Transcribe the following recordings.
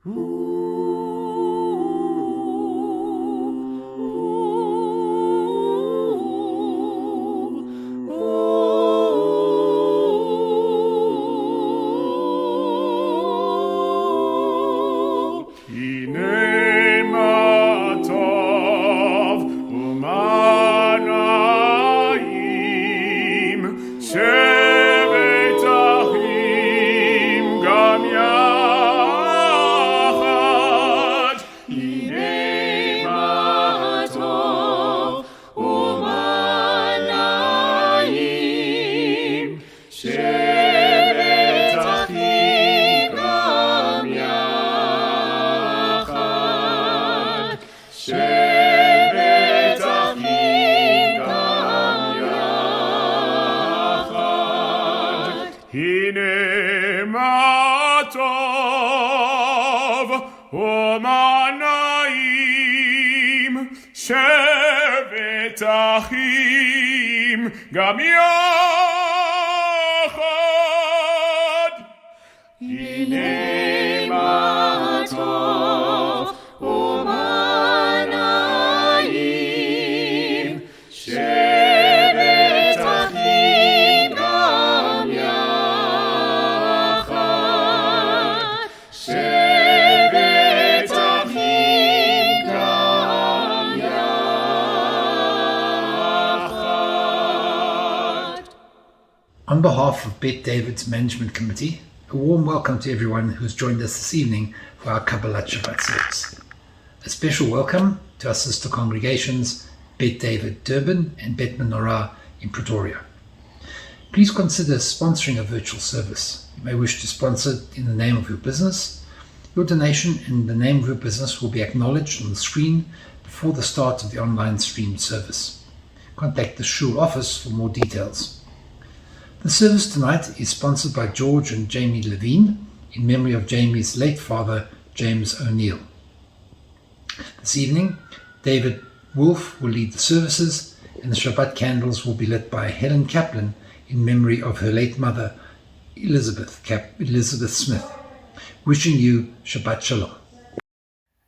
שבת אחים גם יחד. הנה מה טוב ומה נעים, שבת אחים גם יחד. שבת אחים גם יחד. On behalf of Bet David's Management Committee, a warm welcome to everyone who has joined us this evening for our Kabbalat Shabbat service. A special welcome to our sister congregations, Bet David Durban and Bet Menorah in Pretoria. Please consider sponsoring a virtual service. You may wish to sponsor it in the name of your business. Your donation in the name of your business will be acknowledged on the screen before the start of the online streamed service. Contact the Shul office for more details. The service tonight is sponsored by George and Jamie Levine in memory of Jamie's late father, James O'Neill. This evening, David Wolf will lead the services and the Shabbat candles will be lit by Helen Kaplan in memory of her late mother, Elizabeth Smith. Wishing you Shabbat Shalom.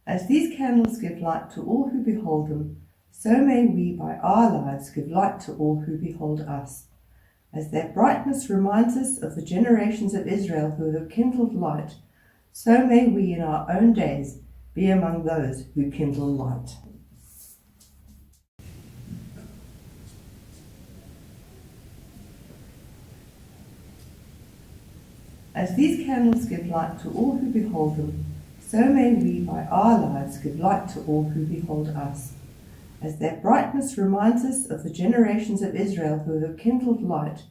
As these candles give light to all who behold them, so may we by our lives give light to all who behold us. As their brightness reminds us of the generations of Israel who have kindled light, so may we in our own days be among those who kindle light. As these candles give light to all who behold them, so may we by our lives give light to all who behold us. As their brightness reminds us of the generations of Israel who have kindled light,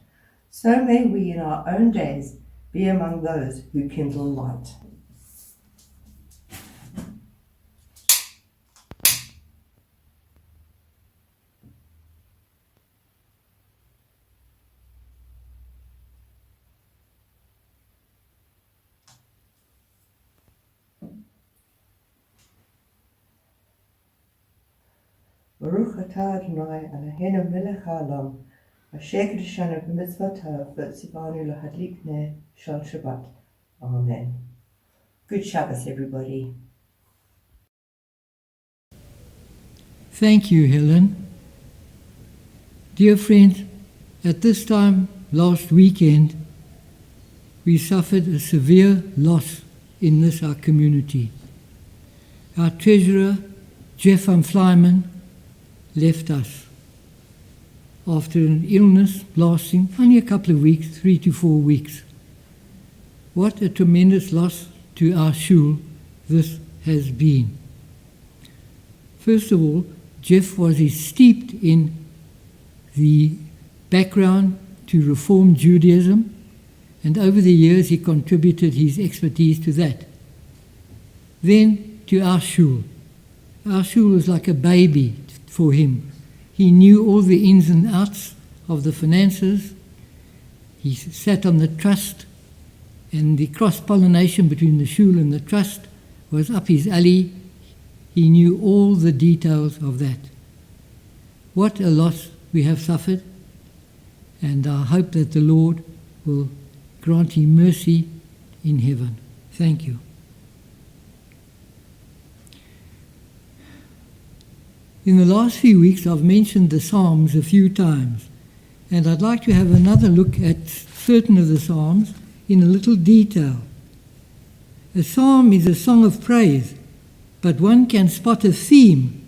so may we in our own days be among those who kindle light. Baruch atah Adonai Eloheinu melech haolam, asher kiddushanu b'mitzvotav v'tzivanu lahadlik ner shel Shabbat. Amen. Good Shabbos, everybody. Thank you, Helen. Dear friends, at this time last weekend, we suffered a severe loss in our community. Our treasurer, Jeff Van Flyman, left us after an illness lasting only a couple of weeks, 3 to 4 weeks. What a tremendous loss to our shul this has been. First of all, Jeff was steeped in the background to Reform Judaism, and over the years he contributed his expertise to that. Then to our shul. Our shul was like a baby for him. He knew all the ins and outs of the finances. He sat on the trust, and the cross-pollination between the shul and the trust was up his alley. He knew all the details of that. What a loss we have suffered, and I hope that the Lord will grant him mercy in heaven. Thank you. In the last few weeks I've mentioned the Psalms a few times, and I'd like to have another look at certain of the Psalms in a little detail. A psalm is a song of praise, but one can spot a theme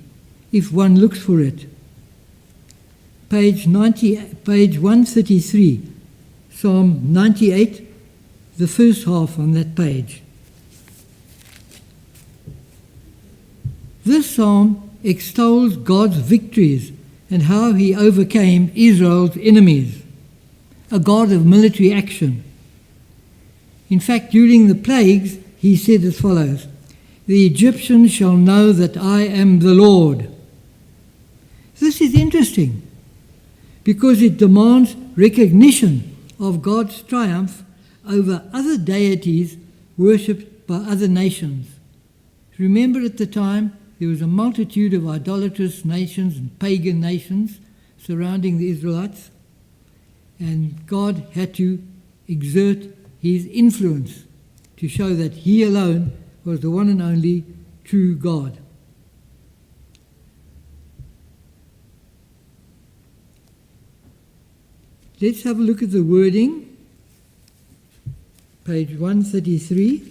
if one looks for it. Page 133, Psalm 98, the first half on that page. This psalm extols God's victories and how he overcame Israel's enemies, a God of military action. In fact, during the plagues, he said as follows, "The Egyptians shall know that I am the Lord." This is interesting because it demands recognition of God's triumph over other deities worshipped by other nations. Remember, at the time, there was a multitude of idolatrous nations and pagan nations surrounding the Israelites, and God had to exert his influence to show that he alone was the one and only true God. Let's have a look at the wording. Page 133.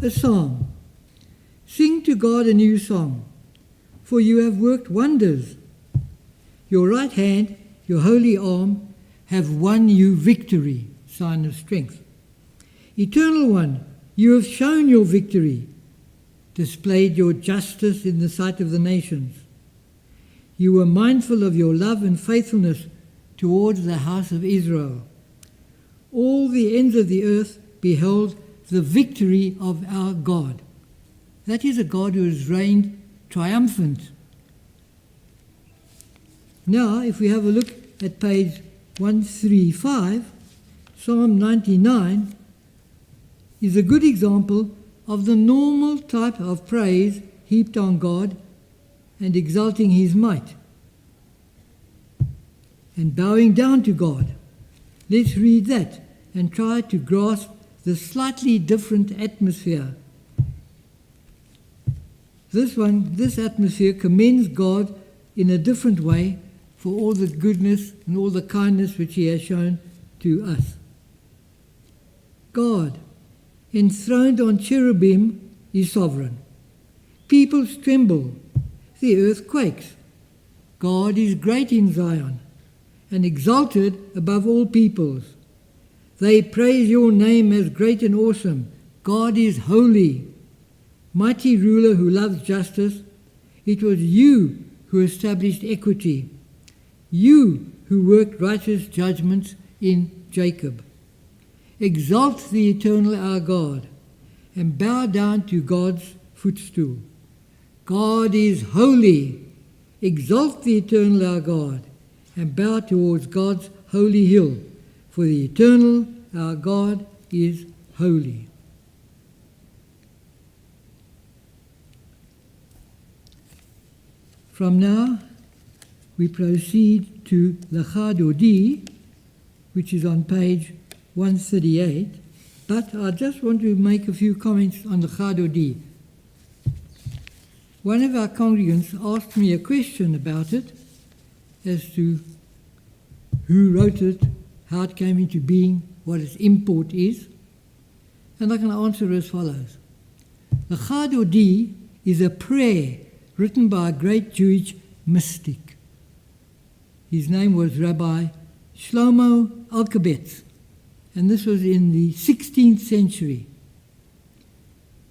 A psalm. Sing to God a new song, for you have worked wonders. Your right hand, your holy arm, have won you victory, sign of strength. Eternal One, you have shown your victory, displayed your justice in the sight of the nations. You were mindful of your love and faithfulness towards the house of Israel. All the ends of the earth beheld the victory of our God. That is a God who has reigned triumphant. Now, if we have a look at page 135, Psalm 99 is a good example of the normal type of praise heaped on God and exalting his might and bowing down to God. Let's read that and try to grasp the slightly different atmosphere. This atmosphere commends God in a different way for all the goodness and all the kindness which he has shown to us. God, enthroned on cherubim, is sovereign. Peoples tremble, the earth quakes. God is great in Zion and exalted above all peoples. They praise your name as great and awesome. God is holy. Mighty ruler who loves justice, it was you who established equity, you who worked righteous judgments in Jacob. Exalt the eternal our God, and bow down to God's footstool. God is holy. Exalt the eternal our God, and bow towards God's holy hill, for the eternal our God is holy. From now, we proceed to Lecha Dodi, which is on page 138, but I just want to make a few comments on Lecha Dodi. One of our congregants asked me a question about it as to who wrote it, how it came into being, what its import is, and I can answer as follows. Lecha Dodi is a prayer written by a great Jewish mystic. His name was Rabbi Shlomo Alkabetz, and this was in the 16th century.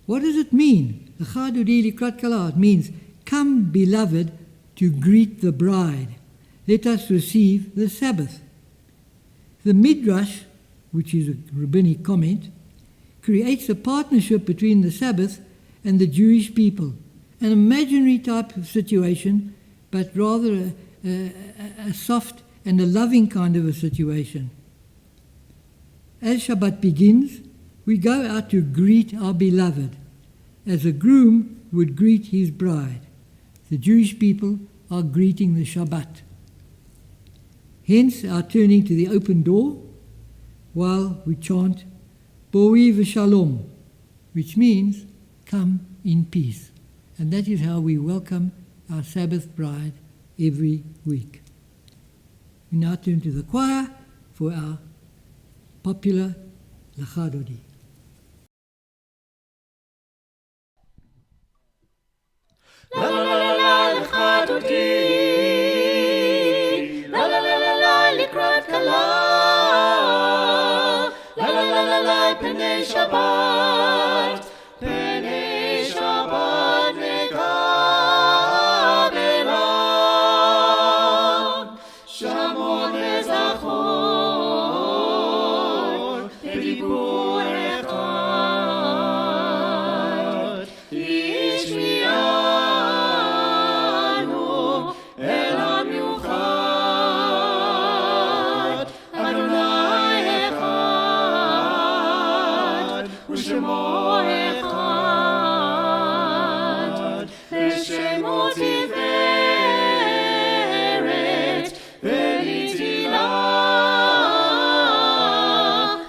What does it mean? Lecha Dodi likrat kala. It means, come, beloved, to greet the bride. Let us receive the Sabbath. The Midrash, which is a rabbinic comment, creates a partnership between the Sabbath and the Jewish people, an imaginary type of situation, but rather a soft and a loving kind of a situation. As Shabbat begins, we go out to greet our beloved, as a groom would greet his bride. The Jewish people are greeting the Shabbat. Hence our turning to the open door while we chant Boi v'shalom, which means come in peace. And that is how we welcome our Sabbath bride, every week. We now turn to the choir for our popular Lecha Dodi. La la la la la Lecha Dodi, la la la la la Likrat Kala, la la la la la Penei Shabbat, Penei Shabbat Nekabela, Shamon Nezachor, Bedibur Echad, Ishmianu El HaMiuchad, Adonai Echad, U'Shemo Echad, V'Shemo Tiferet, V'Nitilah,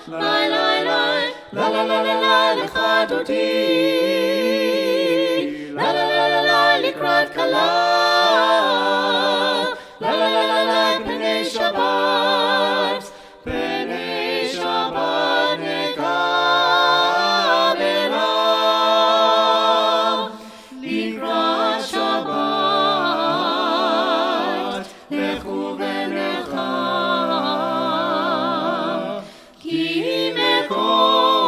Lai Lai Lai, La La La La La Lecha Dodi, La La La La La Likrat Kala, La La La La La Penei Shabbat, Penei Shabbat Nekabela, Likrat Shabbat, Lechu v'necha, Ki mekor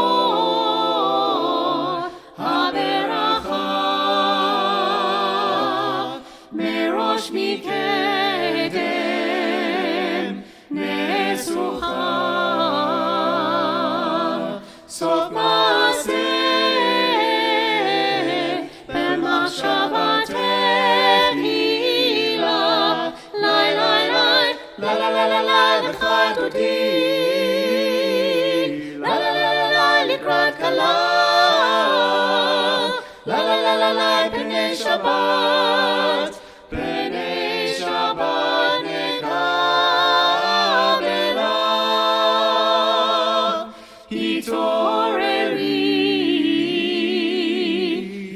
haberacha, Merosh mikedem nesucha, Sof maaseh b'machshava tehila, Lai Lai Lai, La La La La La Lecha Dodi, La La La La La Likrat Kala, La La La La La Penei Shabbat, Penei Shabbat Nekabela, Hitoreri,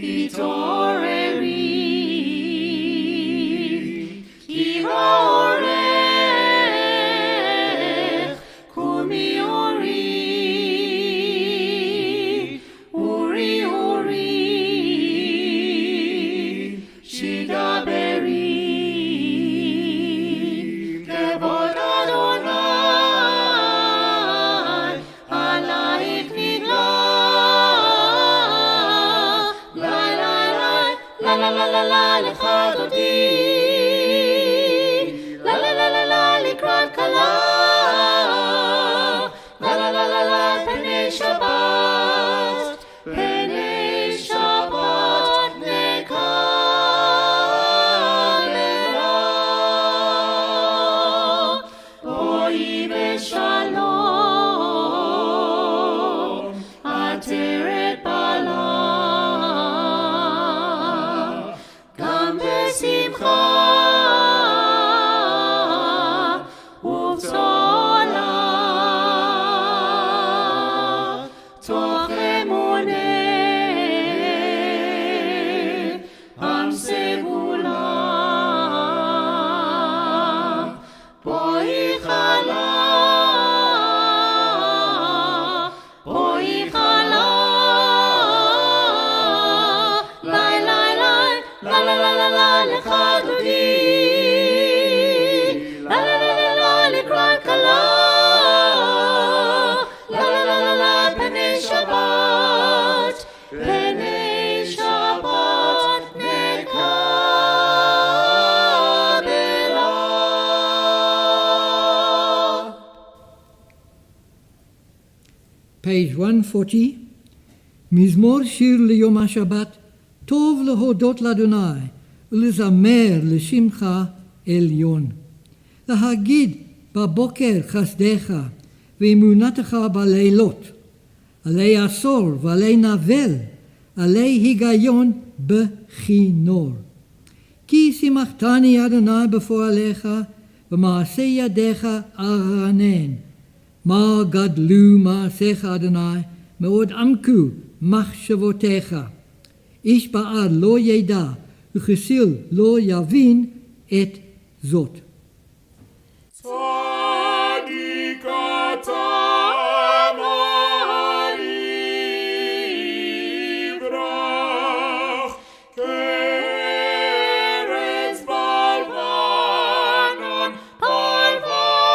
Hitoreri, Ki ha'orech kumi ori, Uri Uri, Shidaberi, Kevod Adonai, Alaik nigla, Lai Lai Lai, La La La La La Lecha Dodi, La La La La La Likrat Kala, La La La La La Penei Shabbat, Penei Shabbat Nekabela, Boi v'shalom, Ateret Bala, Gam besimcha, ובצולה, תוך אמונה, עם סגולה, בואי חלה, בואי חלה, לי לי לי, la la la la la Lecha Dodi, la la la la la Likrat Kala, la la la la la Penei Shabbat, Penei Shabbat Nekabela. Page 140, Mizmor Shir Liyom HaShabbat, Tov Lehodot L'Adonai, Ulezamer L'Shimcha Elyon. Lahagid Baboker Chasdecha, Ve'emunatecha Baleilot, Alei Asor V'alei Navel, Alei Higayon Bechinor. Ki simachtani Adonai b'foalecha, V'maaseh yadecha aranen. Ma gadlu maasecha Adonai, Me'od amku machshavotecha. Ish ba'ad lo yeda, וכסיל לא יבין את זאת. צדיק אתה יברח, כארץ בלבנון, בלבנון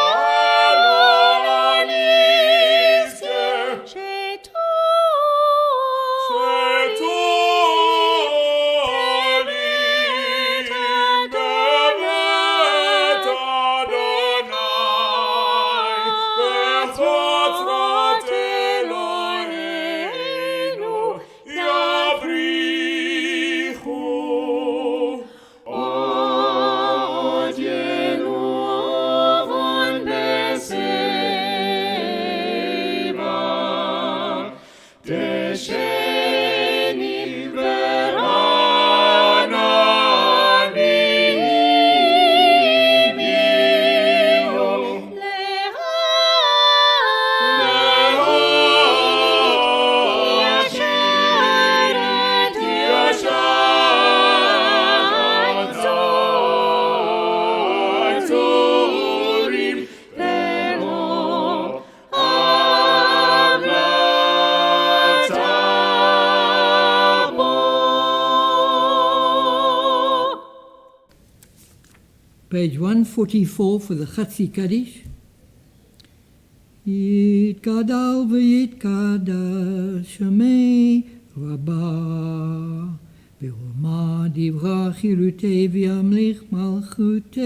יזכה, שתולים בבית אדוני, בחצרות אלוהינו יבריחו. עוד ינובון בשיבה, דשנים ורעננים יהיו להשרת ישרת צורים ואור המלצה בו. Page 144 for the Chatzi Kaddish. יתגדל ויתקדש שמי רבה, ועולמה דברה חירותי וימליך מלכותי,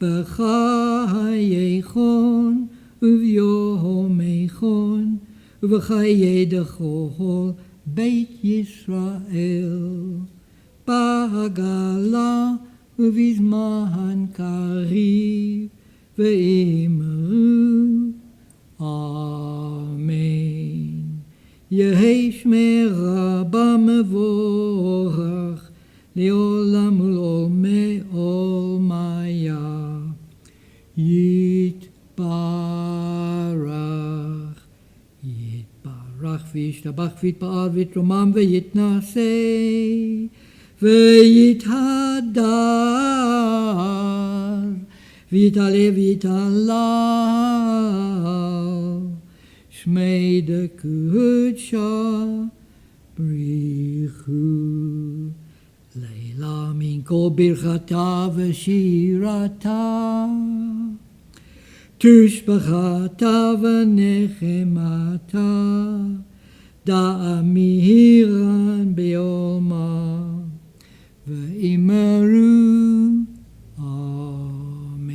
בחייכון וביומייכון ובחיי דכל בית ישראל, בעגלה ובזמן קריב, ואמרו אמן. יהי שמי רבה מבורך, לעולם ולעולמי עולמיה. יתברך, יתברך וישתבח ויתפאר ויתרומם ויתנשא ויתהדר ויתעלה ויתעלל, שמי דקודשה בריחו, לילה מן כל ברכתה ושירתה, תשבחתה ונחמתה, דעה מהירן בעולמה, ואמרו אמן.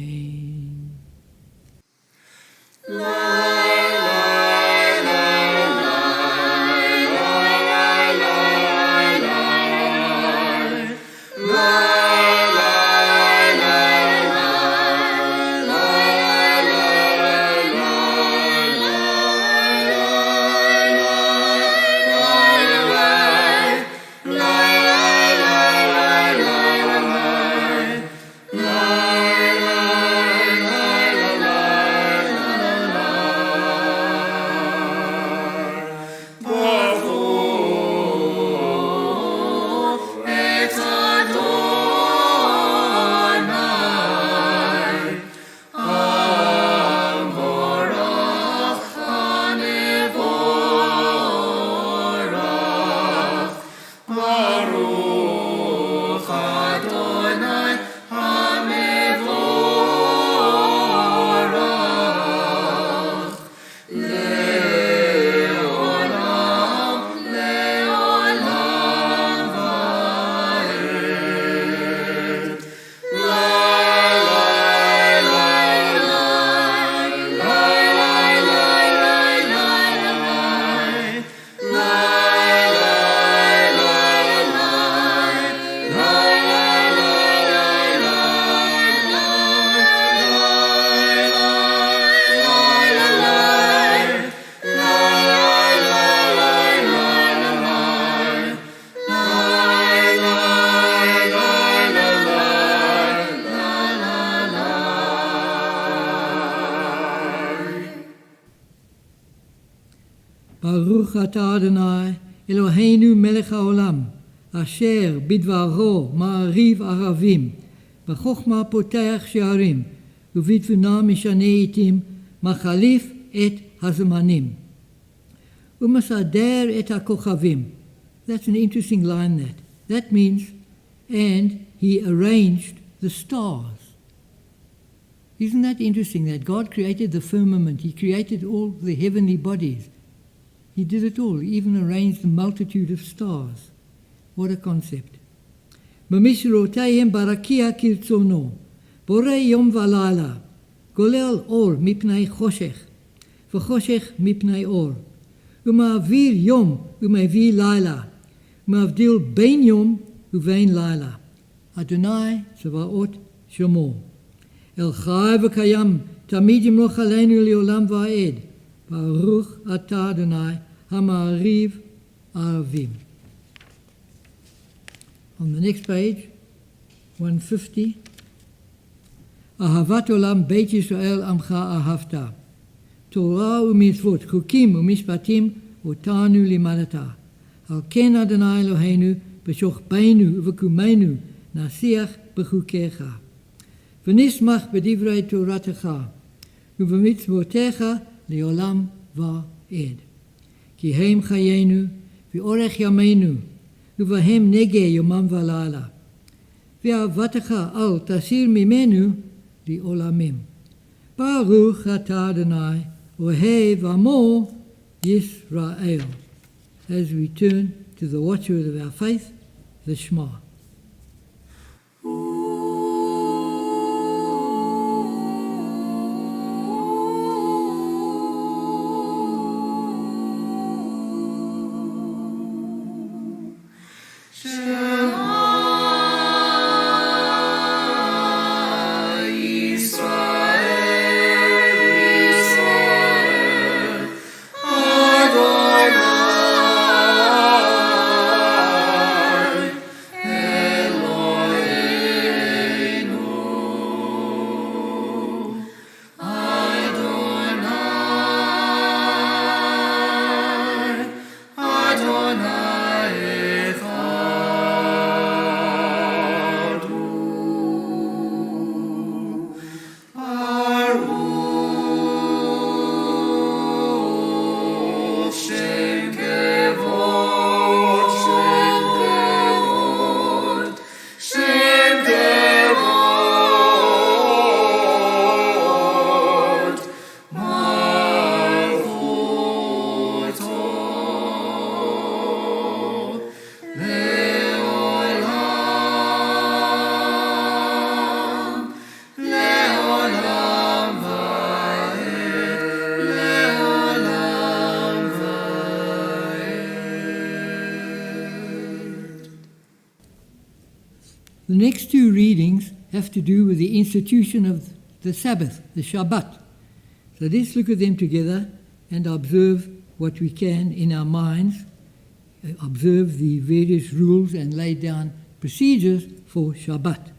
Baruch atah Adonai, Eloheinu melech haolam, אשר בדברו מעריב ערבים, בחוכמה פותח שערים, ובתבונה משנה עתים, מחליף את הזמנים. ומסדר את הכוכבים. That's an interesting line, that. That means, and he arranged the stars. Isn't that interesting, that God created the firmament, he created all the heavenly bodies. He did it all, he even arranged the multitude of stars. What a concept. במשרותיהם ברקיע כרצונו, בורא יום ולילה, גולל אור מפני חושך, וחושך מפני אור, ומעביר יום ומביא לילה, ומבדיל בין יום ובין לילה. אדוני צבאות שמו. אל חי וקיים, תמיד ימלוך עלינו לעולם ועד. ברוך אתה אדוני, המעריב ערבים. On the next page, 150. אהבת עולם בית ישראל עמך אהבת. תורה ומצוות, חוקים ומשפטים, אותנו לימדת. על כן אדוני אלוהינו, בשוכבנו ובקומנו, נשיח בחוקיך. ונשמח בדברי תורתך, ובמצוותיך לעולם ועד. כי הם חיינו, ואורך ימינו, ובהם נגע יומם ולילה. ואהבתך אל תסיר ממנו לעולמים. ברוך אתה אדוני, אוהב עמו ישראל. As we turn to the watchword of our faith, the Shema. The next two readings have to do with the institution of the Sabbath, the Shabbat. So let's look at them together and observe what we can in our minds, observe the various rules and lay down procedures for Shabbat.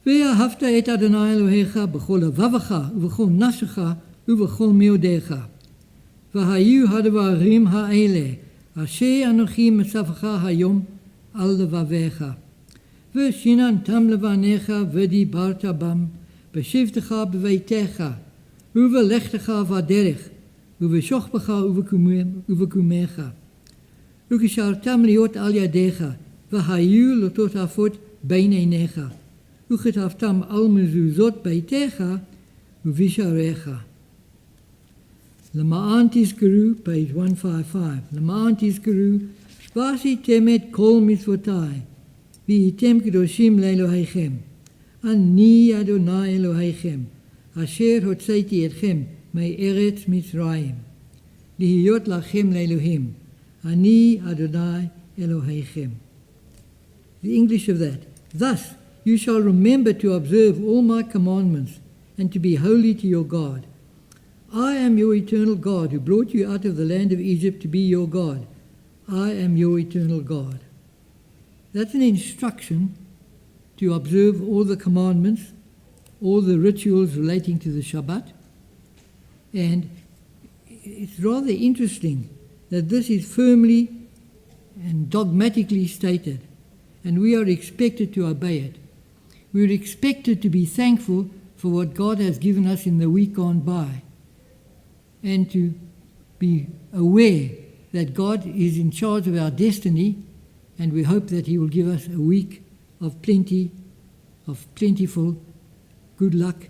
ואהבת את אדוני אלוהיך בכל לבבך ובכל נפשך ובכל מאודיך. והיו הדברים האלה אשר אנוכי מצווך היום על לבביך. ושיננתם לבניך ודיברת בם בשבתך בביתך ובלכתך בדרך ובשוכבך ובקומך. וקשרתם להיות על ידיך והיו לטוטפות בין עיניך. וכתבתם על מזוזות ביתך ובשעריך. למען תזכרו, page 155, למען תזכרו, ועשיתם את כל מצוותיי, והייתם קדושים לאלוהיכם. אני אדוני אלוהיכם, אשר הוצאתי אתכם מארץ מצרים, להיות לכם לאלוהים. אני אדוני אלוהיכם. The English of that. Thus, you shall remember to observe all my commandments and to be holy to your God. I am your eternal God who brought you out of the land of Egypt to be your God. I am your eternal God. That's an instruction to observe all the commandments, all the rituals relating to the Shabbat. And it's rather interesting that this is firmly and dogmatically stated, and we are expected to obey it. We are expected to be thankful for what God has given us in the week gone by, and to be aware that God is in charge of our destiny, and we hope that He will give us a week of plentiful good luck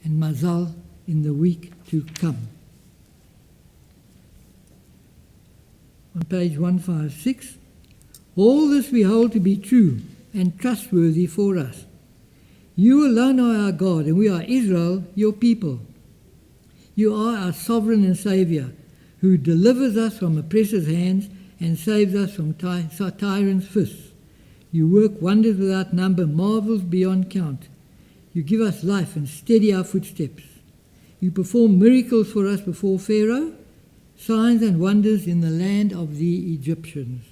and mazal in the week to come. On page 156, all this we hold to be true and trustworthy for us. You alone are our God, and we are Israel, your people. You are our sovereign and Saviour, who delivers us from oppressors' hands and saves us from tyrants' fists. You work wonders without number, marvels beyond count. You give us life and steady our footsteps. You perform miracles for us before Pharaoh, signs and wonders in the land of the Egyptians.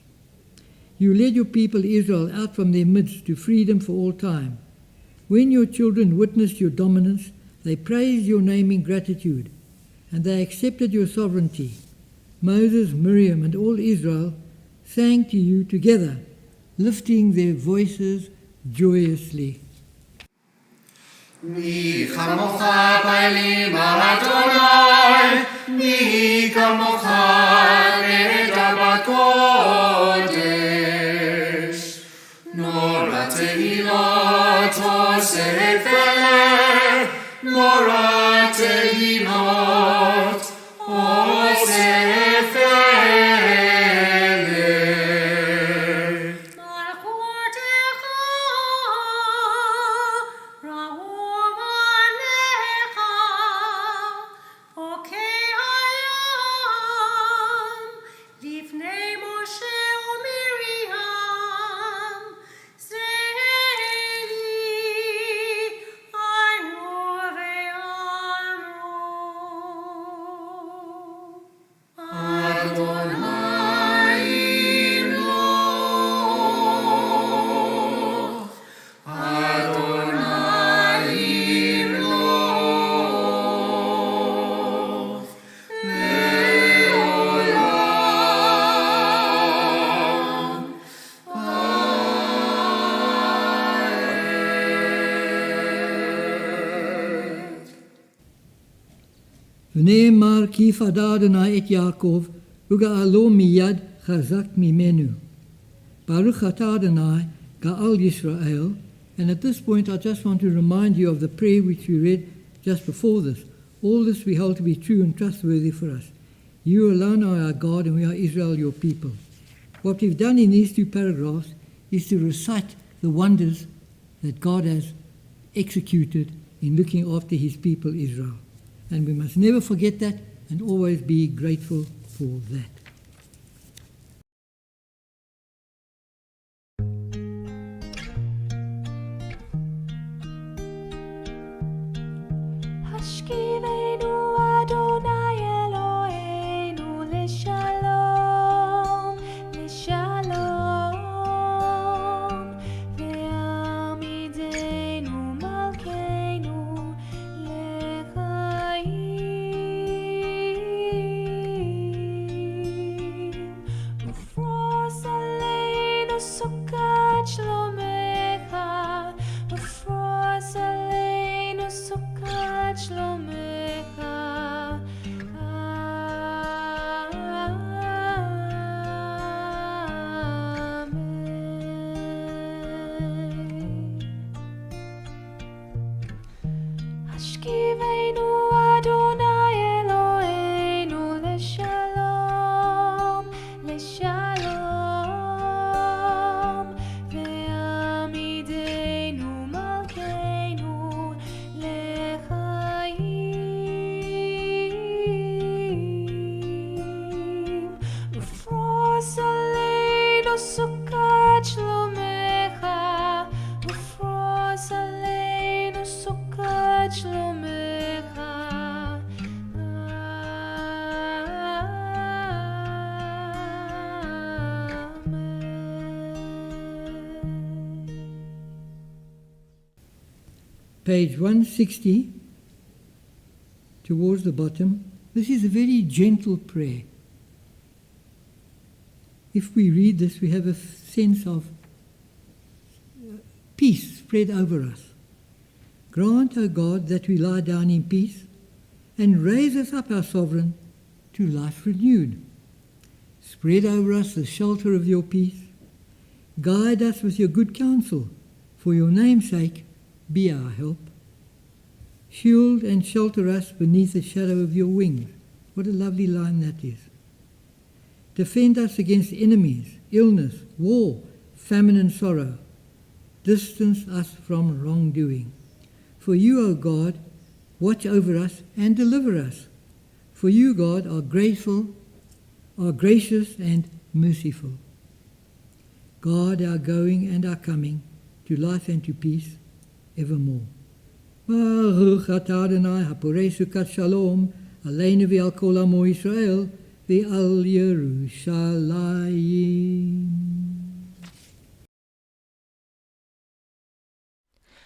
You led your people Israel out from their midst to freedom for all time. When your children witnessed your dominance, they praised your name in gratitude, and they accepted your sovereignty. Moses, Miriam, and all Israel sang to you together, lifting their voices joyously. מי כמוך באלים אדוני, מי כמוך נדע בקודש. נורא תהילות עושה פלא, נורא תהילות עושה ונאמר כי יפדה אדוני את יעקב וגאלו מיד חזק ממנו. Baruch atah Adonai Ga'al Yisrael. And at this point I just want to remind you of the prayer which we read just before this. All this we hold to be true and trustworthy for us. You alone are our God, and we are Israel, your people. What we've done in these two paragraphs is to recite the wonders that God has executed in looking after his people Israel. And we must never forget that and always be grateful for that. Page 160, towards the bottom. This is a very gentle prayer. if we read this, we have a sense of peace spread over us. Grant, O God, that we lie down in peace, and raise us up, our Sovereign, to life renewed. Spread over us the shelter of your peace. Guide us with your good counsel. For your name's sake, be our help. Shield and shelter us beneath the shadow of your wings. What a lovely line that is. Defend us against enemies, illness, war, famine and sorrow. Distance us from wrongdoing. For you, O God, watch over us and deliver us. For you, God, are gracious and merciful. Guard our going and our coming to life and to peace evermore. Baruch atah Adonai haporei sukat shalom aleinu ve'al kol amo Yisrael ve'al Yerushalayim.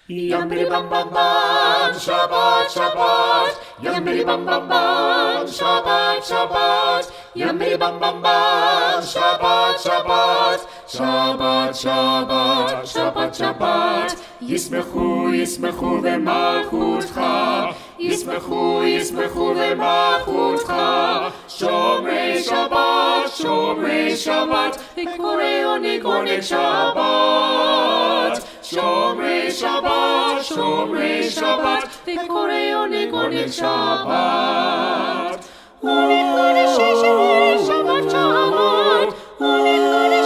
Yam bidi bam bam bam, Shabbat, Shabbat. Yam bidi bam bam bam, Shabbat, Shabbat. Yam bidi bam bam bam, Shabbat, Shabbat. Shabbat, Shabbat, Shabbat, Shabbat. Yismechu, yismechu v'malchutcha. Yismechu, yismechu v'malchutcha. Shomrei Shabbat, Shomrei Shabbat. V'korei onig Shabbat. Shomrei Shabbat, Shomrei Shabbat, v'korei onig Shabbat. Onig Shabbat, Shabbat, onig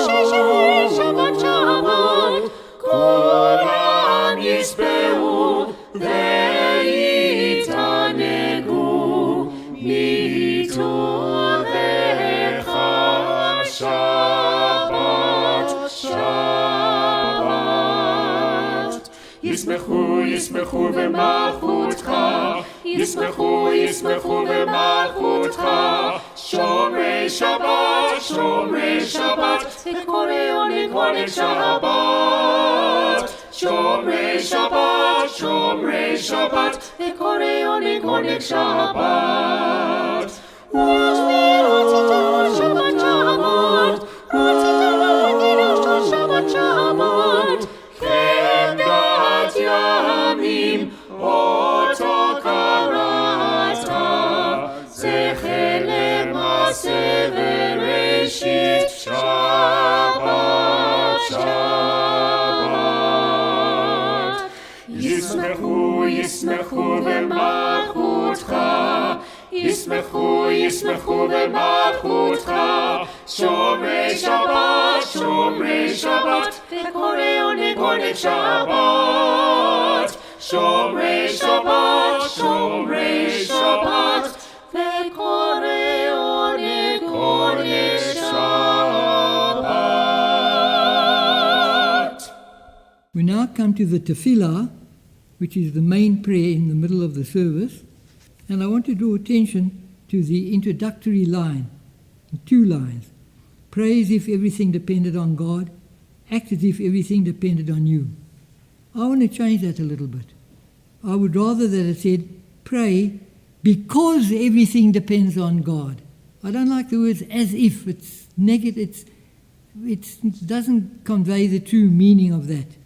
Shabbat, Shabbat. Kolam yisbehu ve'itanegu mitovecha Shabbat, Shabbat. Yismechu, yismechu v'malchutcha. Yismechu, yismechu v'malchutcha. Shomrei Shabbat, Shomrei Shabbat. V'korei onig Shabbat. Shomrei Shabbat, Shomrei Shabbat. V'korei onig Shabbat. Shabbat, Shabbat. Shabbat, Shabbat. Chemdat yamim oto karata. Zecher lemase v'reshit. Shabbat, Shabbat. Yismechu, yismechu v'malchutcha. Yismechu, yismechu v'malchutcha. Shomrei Shabbat, Shomrei Shabbat. V'korei onig Shabbat. Shomrei Shabbat, Shomrei Shabbat. V'korei onig Shabbat. We now come to the tefillah, which is the main prayer in the middle of the service, and I want to draw attention to the introductory line, 2 lines. Pray as if everything depended on God, act as if everything depended on you. I want to change that a little bit. I would rather that it said, pray because everything depends on God. I don't like the words as if. It's negative. It doesn't convey the true meaning of that.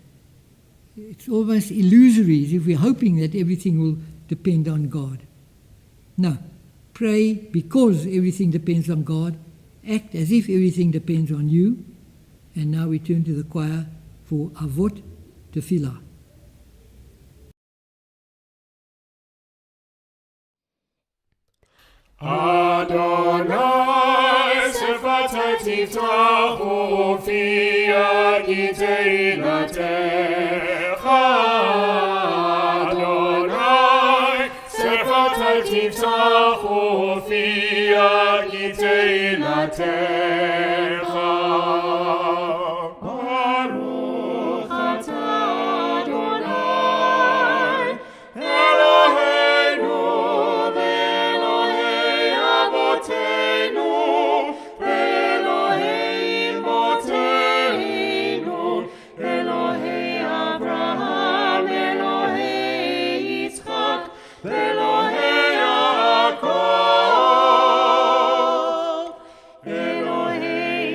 It's almost illusory, as if we're hoping that everything will depend on God. No. Pray because everything depends on God. Act as if everything depends on you. And now we turn to the choir for Avot Tefillah. Adonai sefata tiftachu fi yagiteinatecha. Adonai sefata tiftachu fi yagiteinatecha. Baruch atah Adonai Eloheinu ve'Elohei Avotenu ve'Elohei Imotenu Elohei Avraham Elohei Yitzchak ve'Elohei Yaakov Elohei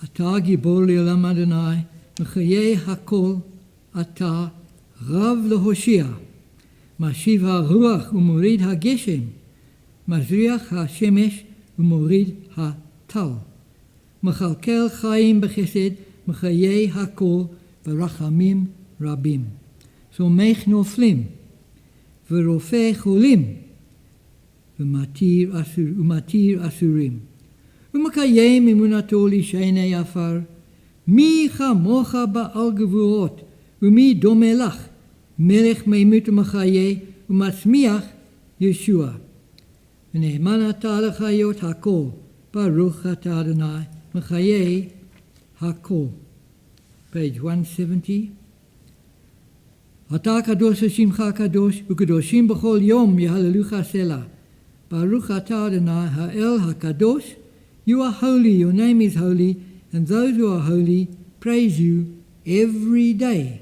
אתה גיבור לעולם אדוני, מחיי הכל, אתה רב להושיע. משיב הרוח ומוריד הגשם, מזריח השמש ומוריד הטל. מכלכל חיים בחסד, מחיי הכל ברחמים רבים. סומך נופלים ורופא חולים ומתיר אסורים. ומקיים אמונתו לשני עפר. מי כמוך בעל גבורות ומי דומה לך, מלך מימות ומחיה ומצמיח ישוע. ונאמן אתה לחיות הכל, ברוך אתה אדוני מחיי הכל. page 170. אתה קדוש לשמך הקדוש, וקדושים בכל יום יהללוך סלה. ברוך אתה אדוני האל הקדוש. You are holy, your name is holy, and those who are holy praise you every day.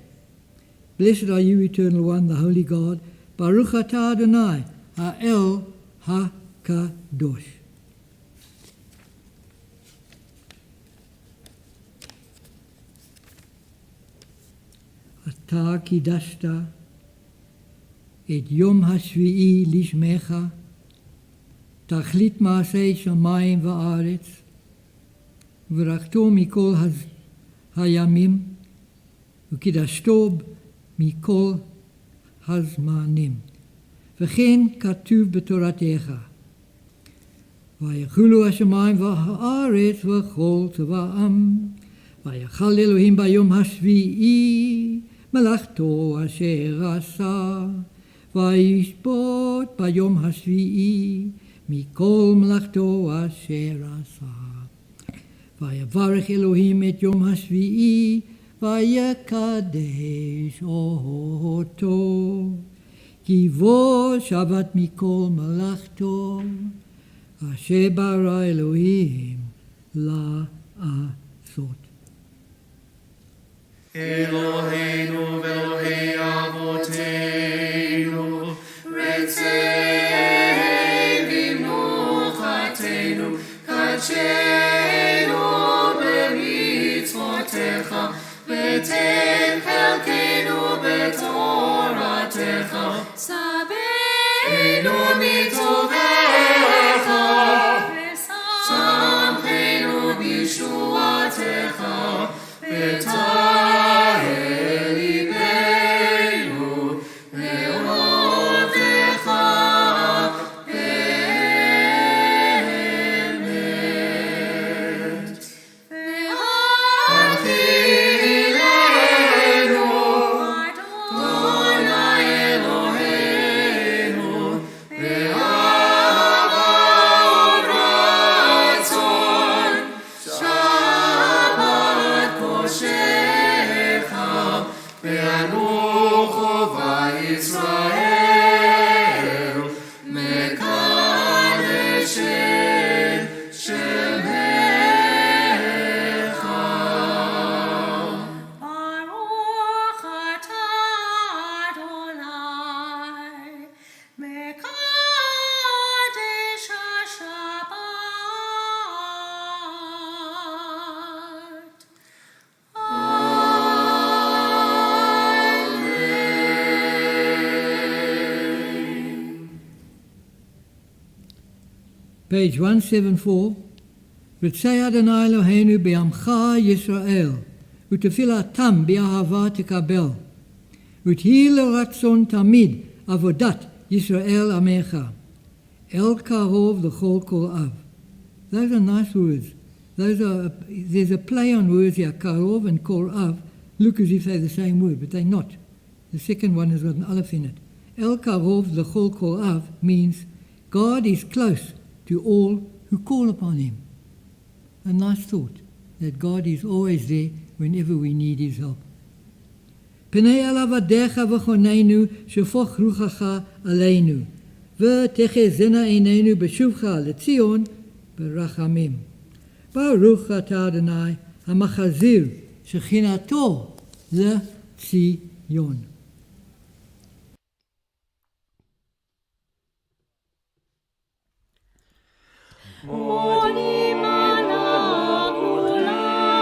Blessed are you, eternal one, the holy God. Baruch atah Adonai, ha'el ha'kadosh. אתה קידשת את יום השביעי לשמך, תכלית מעשי שמיים וארץ, וברכתו מכל הימים, וקידשתו מכל הזמנים. וכן כתוב בתורתך, ויחולו השמיים והארץ וכל צבאם, ויחל אלוהים ביום השביעי מלאכתו אשר עשה, וישבות ביום השביעי מכל מלאכתו אשר עשה. ויברך אלוהים את יום השביעי ויקדש אותו, כי בו שבת מכל מלאכתו אשר ברא אלוהים לעשות. אלוהינו ואלוהי אבותינו, רצה במנוחתנו, קדשנו במצוותיך, ותן חלקנו בתורתך, סבנו מטובך, שמחנו בישועתך, ותהל ליבנו לאהובך באמת. והנחילנו אדוני אלוהינו באהבה ורצון, שבת קודשך ואנוכו וישראל מקדש את שמך. ברוך אתה אדוני מקדש השבת. page 174. רצה אדוני אלוהינו בעמך ישראל, ותפילתם באהבה תקבל, ותהי לרצון תמיד עבודת ישראל עמך, אל קרוב לכל קוראיו. Those are nice words. There's a play on words here, karov and korav, look as if they're the same word, but they're not. The second one has got an aleph in it. El karov l'chol korav means God is close to all who call upon him. A nice thought, that God is always there whenever we need his help. פני אל עבדיך וחוננו, שפוך רוחך עלינו, ותחזינה עינינו בשובך לציון ברחמים. ברוך אתה אדוני המחזיר שכינתו לציון. מונים עליו כולם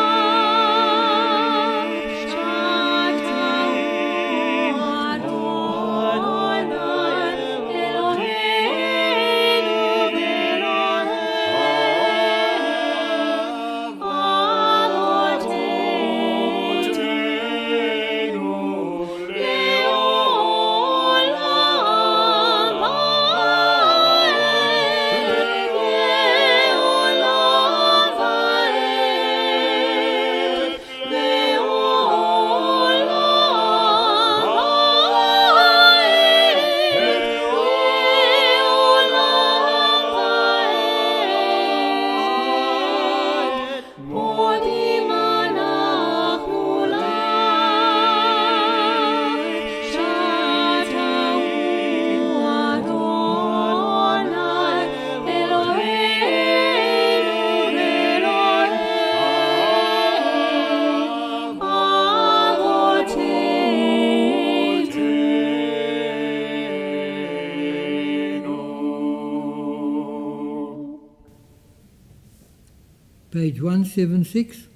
page 176.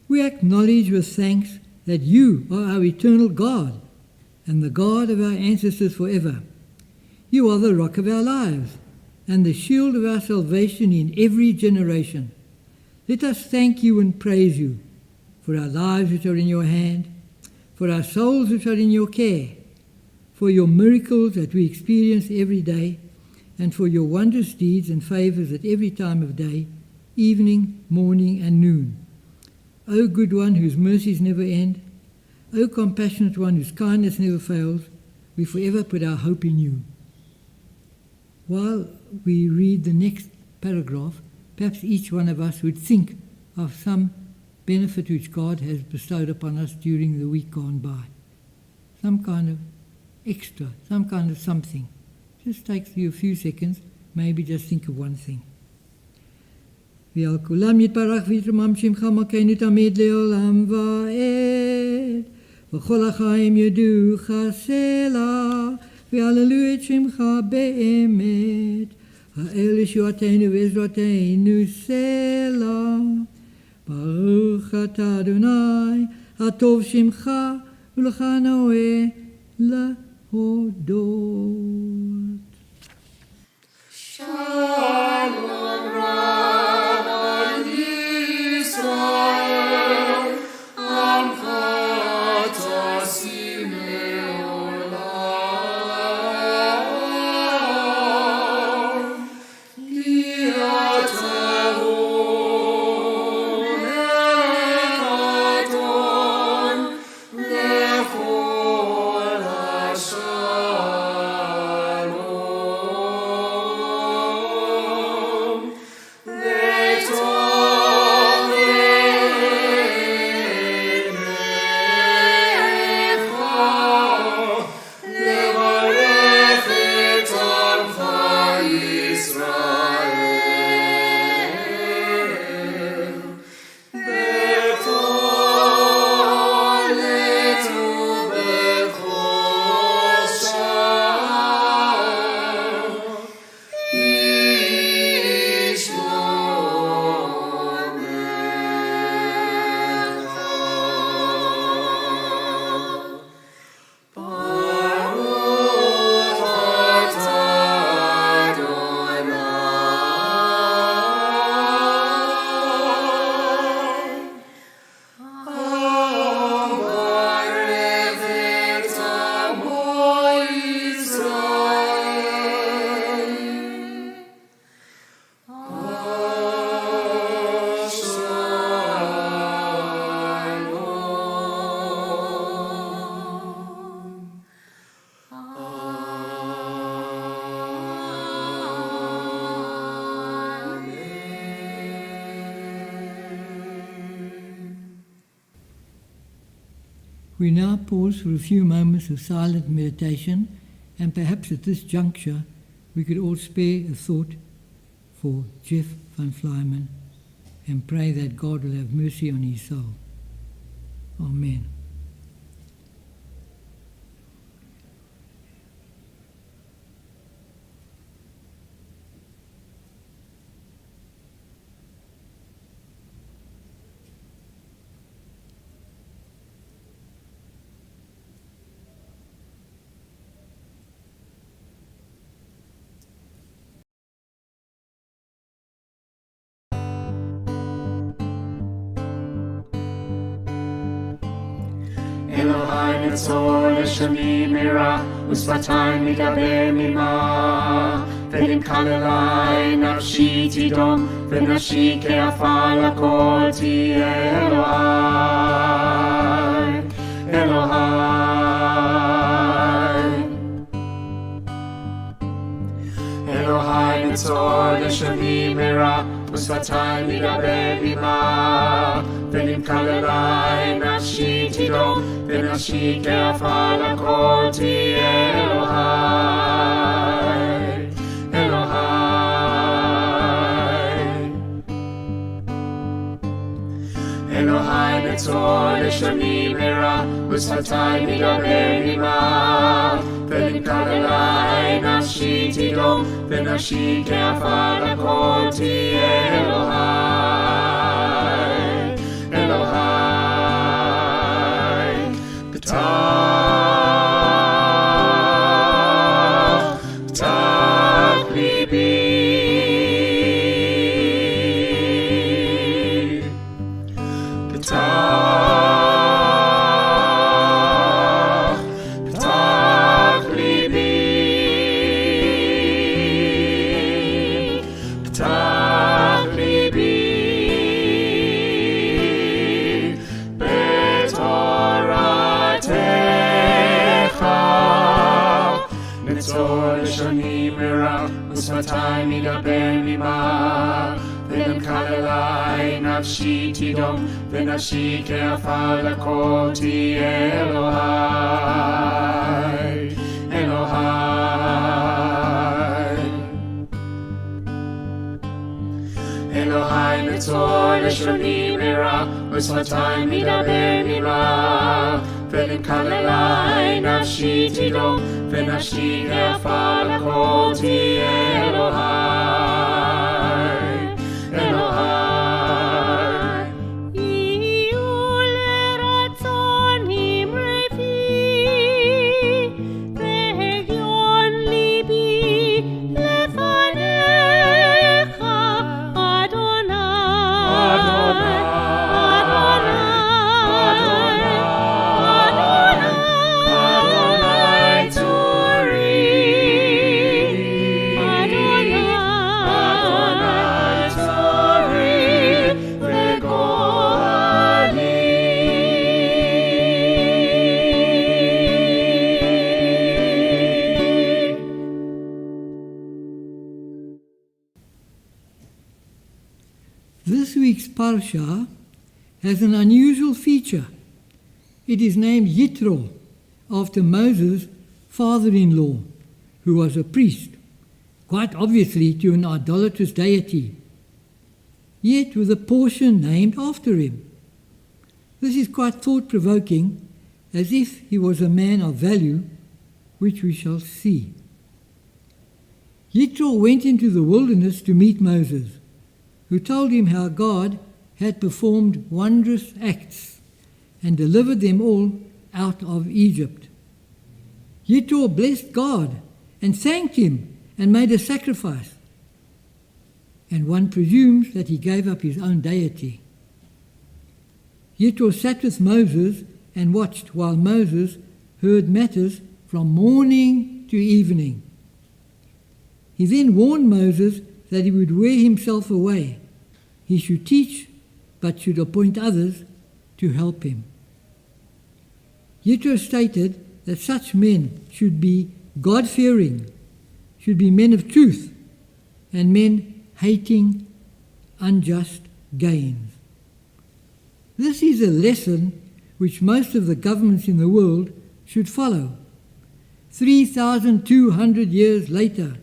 We acknowledge with thanks that you are our eternal God and the God of our ancestors forever. You are the rock of our lives and the shield of our salvation in every generation. Let us thank you and praise you for our lives which are in your hand, for our souls which are in your care, for your miracles that we experience every day, and for your wondrous deeds and favours at every time of day, evening, morning and noon. O good one whose mercies never end, O compassionate one whose kindness never fails, we forever put our hope in you. While we read the next paragraph, perhaps each one of us would think of some benefit which God has bestowed upon us during the week gone by. Some kind of extra, some kind of something. Just takes you a few seconds, maybe just think of one thing. ועל כולם יתברך ויתרומם שמך מלכנו תמיד לעולם ועד, וכל החיים ידעוך סלע, ויהללו את שמך באמת, האל ישועתנו ועזרתנו סלע. ברוך אתה אדוני, הטוב שמך, ולך נאה להודות. Shalom Rab al Yisrael, Amcha tasim leolam, ki ata hu melech adon lechol hashalom. Letov lecha, levarech et amcha Yisrael. Bechol et ubechol shah, Yishlomecha. Baruch atah Adonai, Abarev et amo Yisrael. We now pause for a few moments of silent meditation, and perhaps at this juncture we could all spare a thought for Jeff van Flyman and pray that God will have mercy on his soul. Amen. Elohai netzor לשנים מרע, ושפתיים מדבר ממה. ונמחל אליי נפשי תדום, ונפשי כעפר לכל תהיה אלוהי. אלוהי. אלוהי נצור לשנים מרע, ושפתיים מדבר במה. ונמחל אליי נפשי תדום, ונפשי כעפר לכל תהיה אלוהי. אלוהי. אלוהי נצור לשוני מרע, ושפתי מדבר נימה. ונמכר אלי נפשי תדום, ונפשי כעפר לכל תהיה אלוהי. אלוהי פתח ליבי. ושפתי מדבר נימה. ונמכר אלי נפשי תדום, ונפשי כעפר לכל תהיה אלוהי. אלוהי אלוהי נצור לשוני מרע, ושפתי מדבר נימה. ונמכר אלי נפשי תדום, ונפשי כעפר לכל תהיה אלוהי. אלוהי יהיו לרצון אמרי פי, והגיון ליבי לפניך, אדוני. This week's Parsha has an unusual feature. It is named Yitro, after Moses' father-in-law, who was a priest, quite obviously to an idolatrous deity, yet with a portion named after him. This is quite thought-provoking, as if he was a man of value, which we shall see. Yitro went into the wilderness to meet Moses, who told him how God had performed wondrous acts and delivered them all out of Egypt. Yitro blessed God and thanked him and made a sacrifice. And one presumes that he gave up his own deity. Yitro sat with Moses and watched while Moses heard matters from morning to evening. He then warned Moses that he would wear himself away. He should teach, but should appoint others to help him. Yitro stated that such men should be God-fearing, should be men of truth, and men hating unjust gains. This is a lesson which most of the governments in the world should follow. 3,200 years later,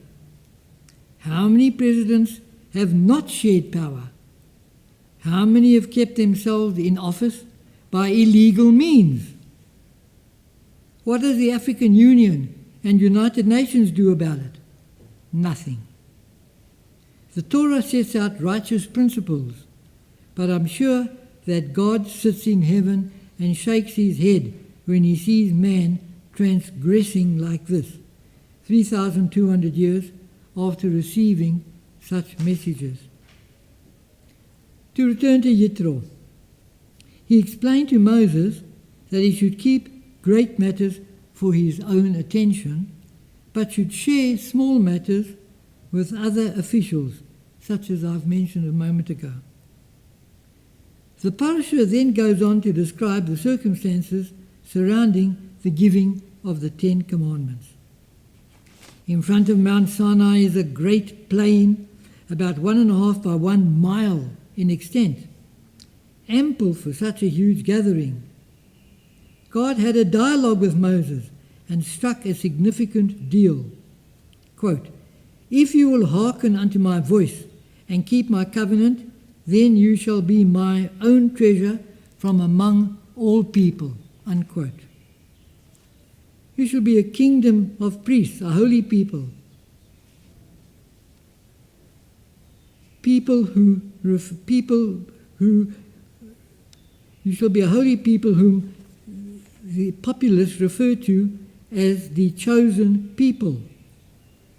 how many presidents have not shared power? How many have kept themselves in office by illegal means? What does the African Union and United Nations do about it? Nothing. The Torah sets out righteous principles, but I'm sure that God sits in heaven and shakes his head when he sees man transgressing like this, 3,200 years after receiving such messages. To return to Yitro, he explained to Moses that he should keep great matters for his own attention, but should share small matters with other officials, such as I've mentioned a moment ago. The parasha then goes on to describe the circumstances surrounding the giving of the Ten Commandments. In front of Mount Sinai is a great plain, about 1.5 by 1 mile in extent, ample for such a huge gathering. God had a dialogue with Moses and struck a significant deal. Quote, "If you will hearken unto my voice and keep my covenant, then you shall be my own treasure from among all people." Unquote. You shall be a kingdom of priests, a holy people. You shall be a holy people whom the populists refer to as the chosen people.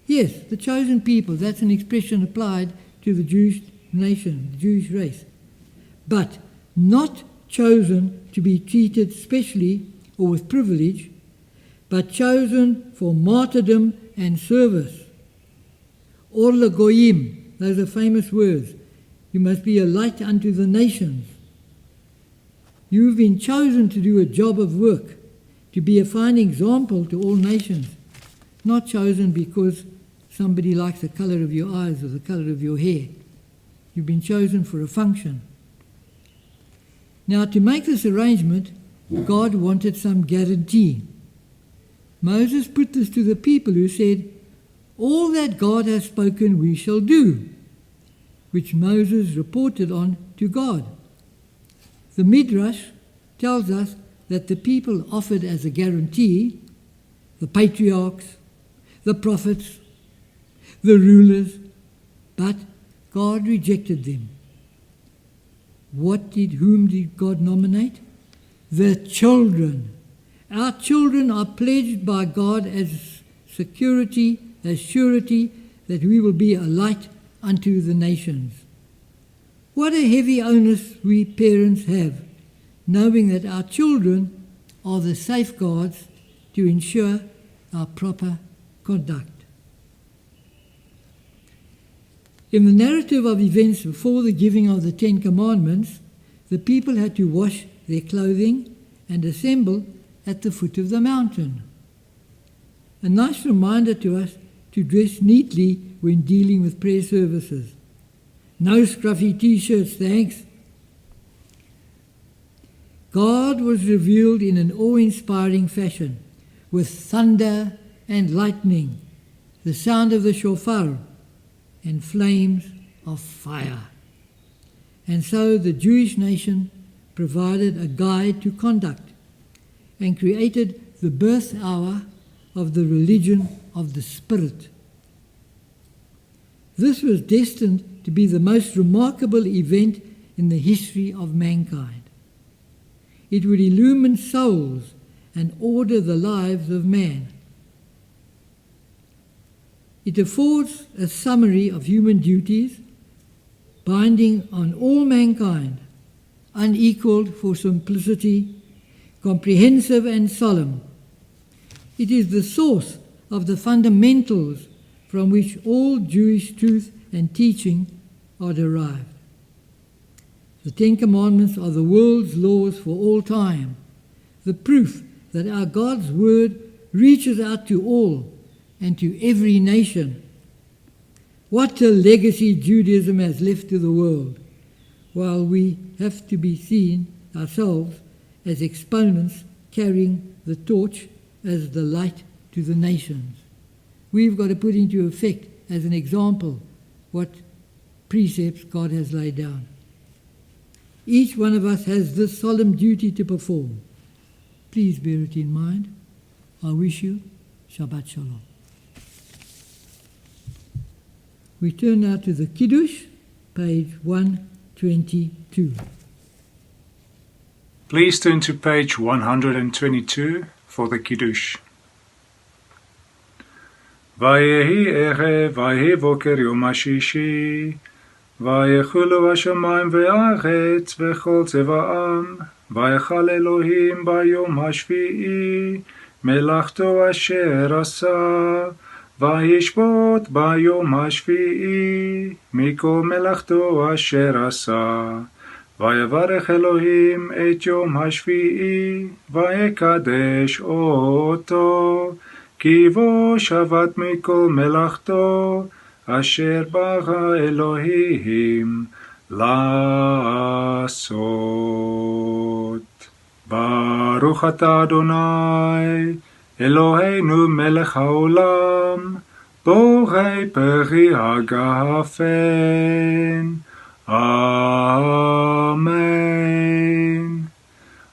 Yes, the chosen people, that's an expression applied to the Jewish nation, the Jewish race. But not chosen to be treated specially or with privilege, but chosen for martyrdom and service. Or legoyim, those are famous words. You must be a light unto the nations. You've been chosen to do a job of work, to be a fine example to all nations, not chosen because somebody likes the color of your eyes or the color of your hair. You've been chosen for a function. Now, to make this arrangement, God wanted some guarantee. Moses put this to the people, who said, "All that God has spoken we shall do," which Moses reported on to God. The Midrash tells us that the people offered as a guarantee the patriarchs, the prophets, the rulers, but God rejected them. Whom did God nominate? The children. Our children are pledged by God as security, as surety, that we will be a light unto the nations. What a heavy onus we parents have, knowing that our children are the safeguards to ensure our proper conduct. In the narrative of events before the giving of the Ten Commandments, the people had to wash their clothing and assemble at the foot of the mountain. A nice reminder to us to dress neatly when dealing with prayer services. No scruffy t-shirts, thanks. God was revealed in an awe-inspiring fashion, with thunder and lightning, the sound of the shofar, and flames of fire. And so the Jewish nation provided a guide to conduct and created the birth hour of the religion of the Spirit. This was destined to be the most remarkable event in the history of mankind. It would illumine souls and order the lives of man. It affords a summary of human duties, binding on all mankind, unequaled for simplicity, comprehensive and solemn. It is the source of the fundamentals from which all Jewish truth and teaching are derived. The Ten Commandments are the world's laws for all time, the proof that our God's word reaches out to all and to every nation. What a legacy Judaism has left to the world, while we have to be seen ourselves as exponents carrying the torch as the light to the nations. We've got to put into effect as an example what precepts God has laid down. Each one of us has this solemn duty to perform. Please bear it in mind. I wish you Shabbat Shalom. We turn now to the Kiddush, page 122. Please turn to page 122 for the Kiddush. ויהי ערב, ויהי בוקר יום השישי, ויחולו השמיים והארץ וכל צבאם, ויחל אלוהים ביום השביעי, מלאכתו אשר עשה, וישבות ביום השביעי, מכל מלאכתו אשר עשה. ויברך אלוהים את יום השביעי, ויקדש אותו, כי בו שבת מכל מלאכתו, אשר ברא אלוהים לעשות. ברוך אתה אדוני, אלוהינו מלך העולם, בורא פרי הגפן. אמן.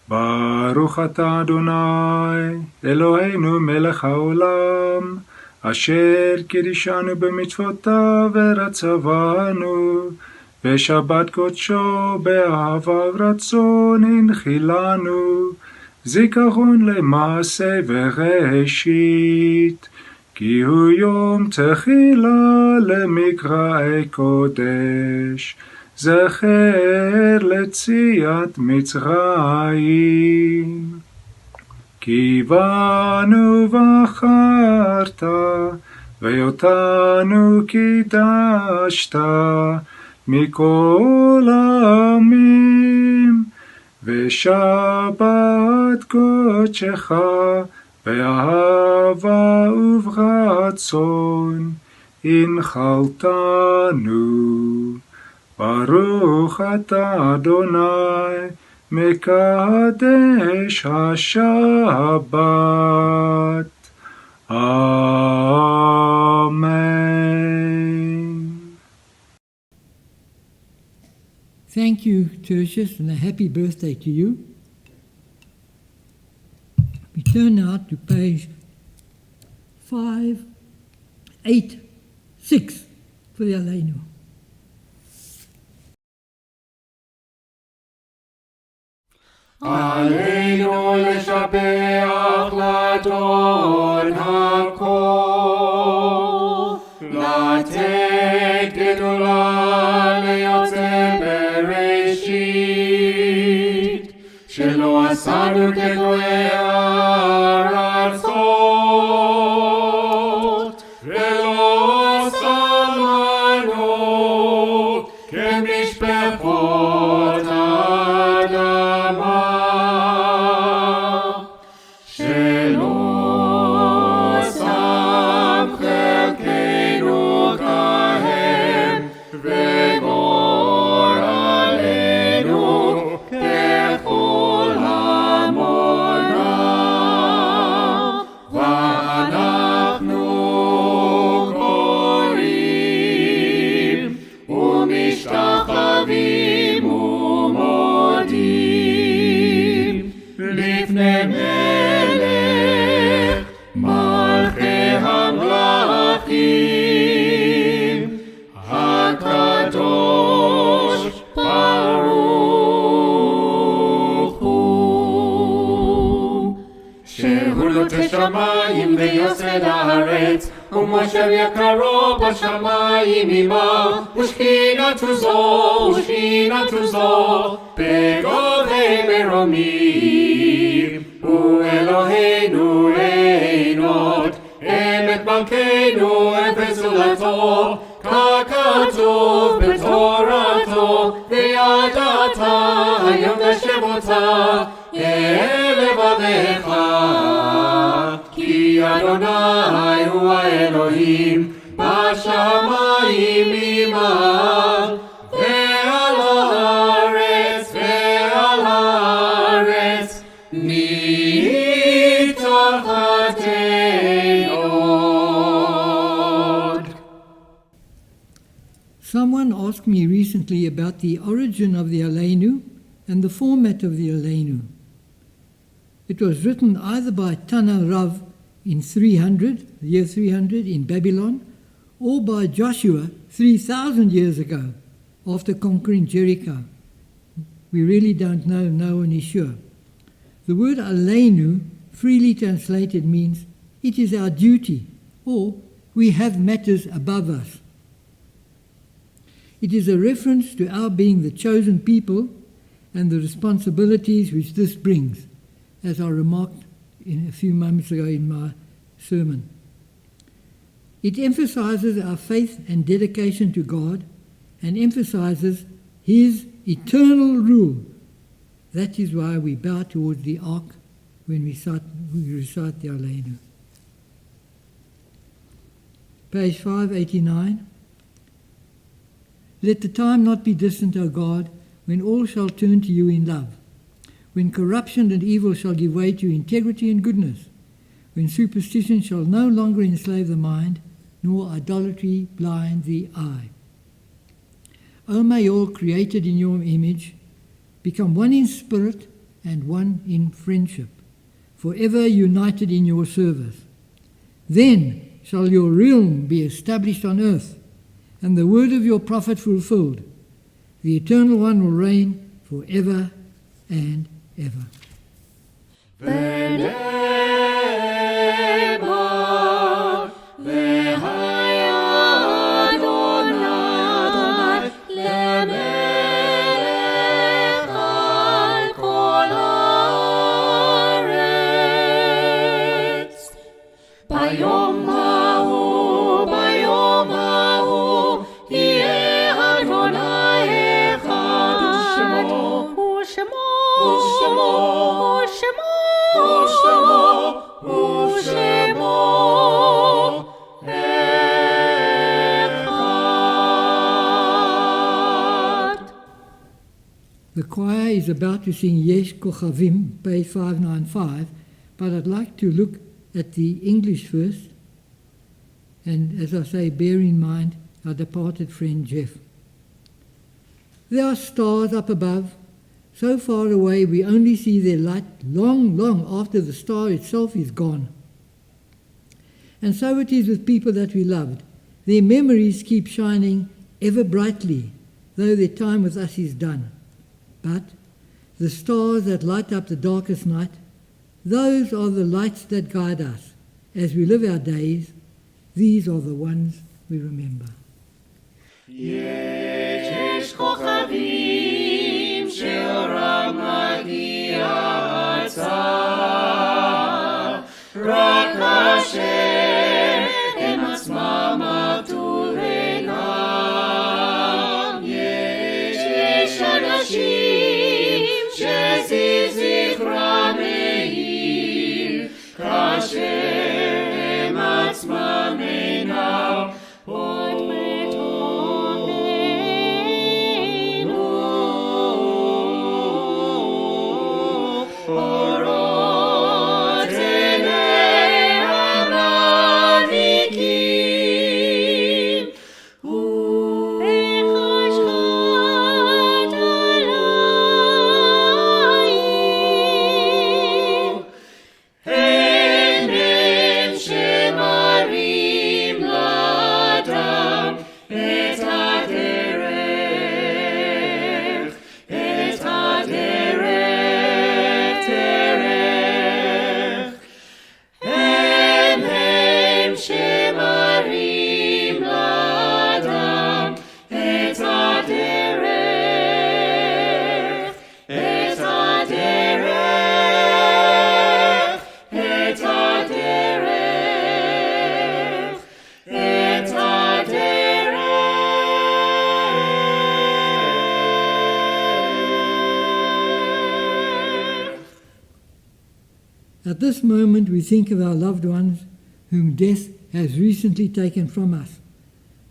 ברוך אתה אדוני, אלוהינו מלך העולם, אשר קידשנו במצוותיו ורצה בנו, ושבת קודשו באהבה ורצון הנחילנו, זיכרון למעשה וראשית, כי הוא יום תחילה למקראי קודש, זכר לציאת מצרים. כי בנו בחרת, ואותנו קידשת מכל העמים, ושבת קודשך באהבה וברצון הנחלתנו. ברוך אתה אדוני מקדש השבת. Amen. Thank you, Tertius, and a happy birthday to you. We turn now to page 586 for the Aleinu. עלינו לשבח לאדון הכל, לתת גדולה ליוצא בראשית, שלא עשינו כגויי הארצות, ולא שמנו כמשפחות האדמה. השמיים ויוסד הארץ, ומושב יקרו בשמיים עמה, ושכינת זו בגובה מרומים. הוא אלוהינו אין עוד, אמת מלכנו אפס זולתו, ככתוב בתורתו, וידעת היום לשבותה לבביך. כי אדוני הוא האלוהים בשמיים ממעל, ועל הארץ מתחתיה עוד. Someone asked me recently about the origin of the Aleinu and the format of the Aleinu. It was written either by Tana Rav in 300, the year 300 in Babylon, or by Joshua 3,000 years ago after conquering Jericho. We really don't know, no one is sure. The word Aleinu, freely translated, means it is our duty, or we have matters above us. It is a reference to our being the chosen people and the responsibilities which this brings, as I remarked a few moments ago in my sermon. It emphasizes our faith and dedication to God and emphasizes His eternal rule. That is why we bow towards the ark when we recite the Aleinu. Page 589. Let the time not be distant, O God, when all shall turn to you in love, when corruption and evil shall give way to integrity and goodness, when superstition shall no longer enslave the mind, nor idolatry blind the eye. O may all created in your image become one in spirit and one in friendship, forever united in your service. Then shall your realm be established on earth, and the word of your prophet fulfilled. The Eternal One will reign forever and ever. ונאמר, והיה אדוני למלך על כל הארץ. ביום ההוא יהיה אדוני אחד, ושמו אחד. The choir is about to sing Yesh Kochavim, page 595, but I'd like to look at the English first, and as I say, bear in mind our departed friend Jeff. There are stars up above, so far away we only see their light long, long after the star itself is gone. And so it is with people that we loved. Their memories keep shining ever brightly, though their time with us is done. But the stars that light up the darkest night, those are the lights that guide us. As we live our days, these are the ones we remember. יש כוכבים שרק מגיע הצער, רק אשר הם עצמם עבדו רינם. יש אנשים שזכרם מאיר, כאשר הם עצמם אינם עוד At this moment we think of our loved ones whom death has recently taken from us,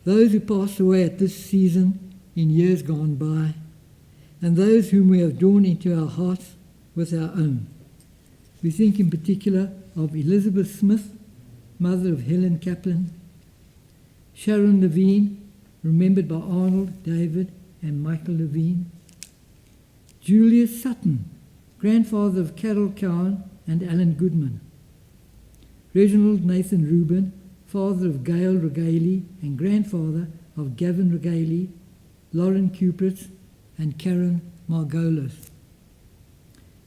those who passed away at this season in years gone by, and those whom we have drawn into our hearts with our own. We think in particular of Elizabeth Smith, mother of Helen Kaplan, Sharon Levine, remembered by Arnold, David, and Michael Levine, Julius Sutton, grandfather of Carol Cowan and Alan Goodman, Reginald Nathan Rubin, father of Gail Regaly and grandfather of Gavin Regaly, Lauren Cupritz, and Karen Margolis,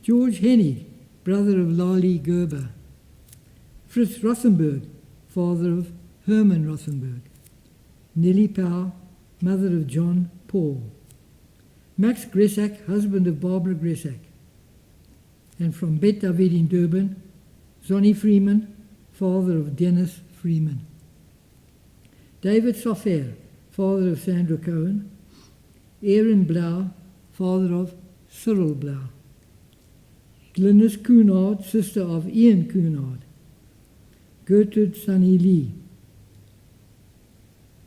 George Hennig, brother of Lali Gerber, Fritz Rothenberg, father of Herman Rothenberg, Nellie Powell, mother of John Paul, Max Gresak, husband of Barbara Gresak, and from Bet David in Durban, Zonnie Freeman, father of Dennis Freeman, David Sofer, father of Sandra Cohen, Aaron Blau, father of Cyril Blau, Glynis Cunard, sister of Ian Cunard, Gertrude Sunny Lee,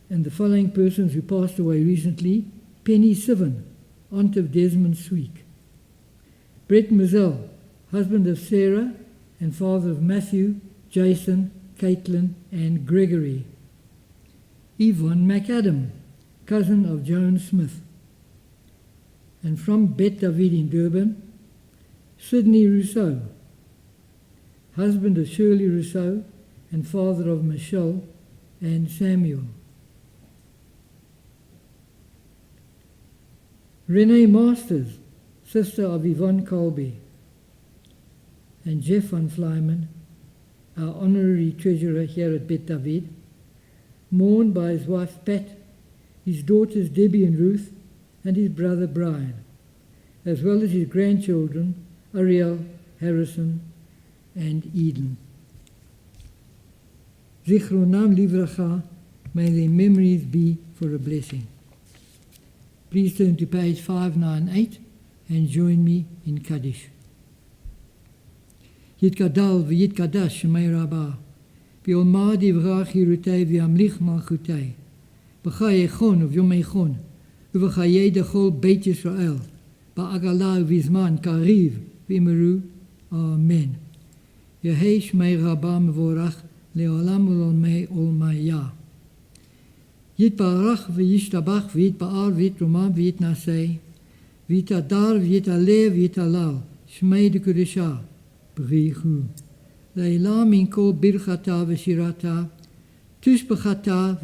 and the following persons who passed away recently: Penny Sivan, aunt of Desmond Sweek, Brett Mazel, husband of Sarah and father of Matthew, Jason, Caitlin, and Gregory, Yvonne McAdam, cousin of Joan Smith, And from Bet David in Durban, Sydney Rousseau, husband of Shirley Rousseau and father of Michelle and Samuel. Renee Masters, sister of Yvonne Colby, and Jeff van Flyman, our honorary treasurer here at Bet David, mourned by his wife Pat, his daughters Debbie and Ruth, and his brother Brian, as well as his grandchildren Ariel, Harrison, and Eden. Zichronam livracha, may their memories be for a blessing. Please turn to page 598 and join me in Kaddish. Yitkadal v'yitkadash shemei rabbah, v'yolmad yivrach yirutei v'yamlich malchutei, v'chai echon v'yom echon, v'chayei dechol Beit Yisrael, ba'agala v'izman kariv v'imiru, Amen. Yehei shmei rabbah mevorach le'olam ul'olmei olmaya. Yitbarach v'yishtabach v'yitba'al v'yitromam v'yitnasei, v'yitadar v'yitalev v'yitalal, shmei dekudesha, Brichu. Leila min kol birchata v'shirata, tushbachata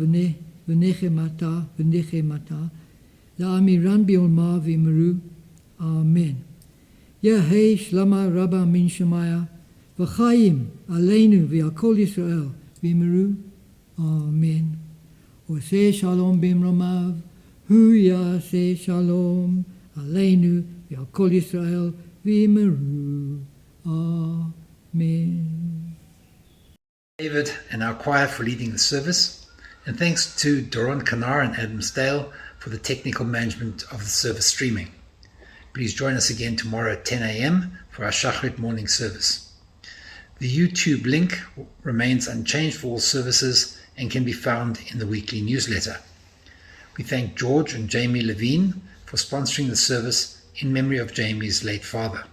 v'nechemata, la'amiran bi'olma v'imiru, Amen. Yehei shlama rabba min shemaya, v'chayim aleinu v'yakol Yisrael, v'imiru, Amen. Oseh shalom b'imromav, hu yaseh shalom aleinu v'yakol Yisrael, v'imiru, Amen. David and our choir for leading the service, and thanks to Doron Kanar and Adam Stale for the technical management of the service streaming. Please join us again tomorrow at 10 a.m. for our Shachrit morning service. The YouTube link remains unchanged for all services and can be found in the weekly newsletter. We thank George and Jamie Levine for sponsoring the service in memory of Jamie's late father.